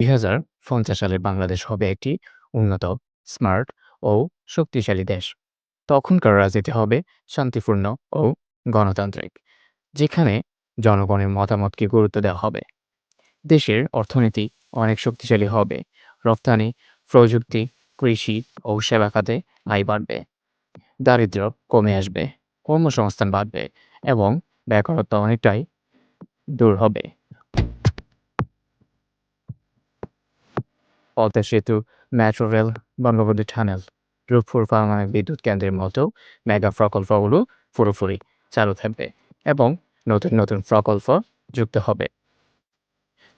2050 সালে বাংলাদেশ হবে একটি উন্নত, স্মার্ট ও শক্তিশালী দেশ। তখনকার রাজনীতি হবে শান্তিপূর্ণ ও গণতান্ত্রিক, যেখানে জনগণের মতামতকে গুরুত্ব দেওয়া হবে। দেশের অর্থনীতি অনেক শক্তিশালী হবে। রপ্তানি, প্রযুক্তি, কৃষি ও সেবা খাতে আয় বাড়বে। দারিদ্র্য কমে আসবে, কর্মসংস্থান বাড়বে এবং বেকারত্ব অনেকটাই দূর হবে। পদ্মা সেতু, metro rail, Bangabandhu tunnel, Rooppur পারমাণবিক বিদ্যুৎ কেন্দ্রের মতো মেগা প্রকল্পগুলো পুরোপুরি চালু থাকবে এবং নতুন নতুন প্রকল্প যুক্ত হবে।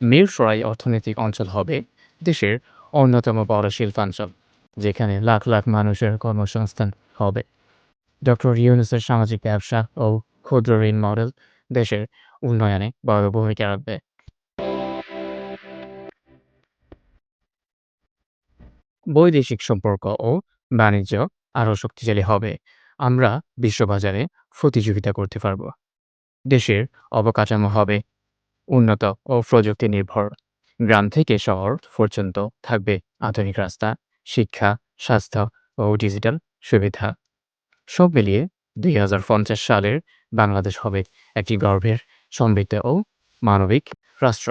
মিরসরাই অর্থনৈতিক অঞ্চল হবে দেশের অন্যতম বড় শিল্পাঞ্চল, যেখানে লাখ লাখ মানুষের কর্মসংস্থান হবে। ডক্টর ইউনূসের সামাজিক ব্যবসা ও ক্ষুদ্র ঋণ মডেল দেশের উন্নয়নে বড় ভূমিকা রাখবে। বৈদেশিক সম্পর্ক ও বাণিজ্য আরও শক্তিশালী হবে। আমরা বিশ্ববাজারে প্রতিযোগিতা করতে পারব। দেশের অবকাঠামো হবে উন্নত ও প্রযুক্তি নির্ভর। গ্রাম থেকে শহর পর্যন্ত থাকবে আধুনিক রাস্তা, শিক্ষা, স্বাস্থ্য ও ডিজিটাল সুবিধা। সব মিলিয়ে 2050 সালের বাংলাদেশ হবে একটি গর্বের, সমৃদ্ধ ও মানবিক রাষ্ট্র।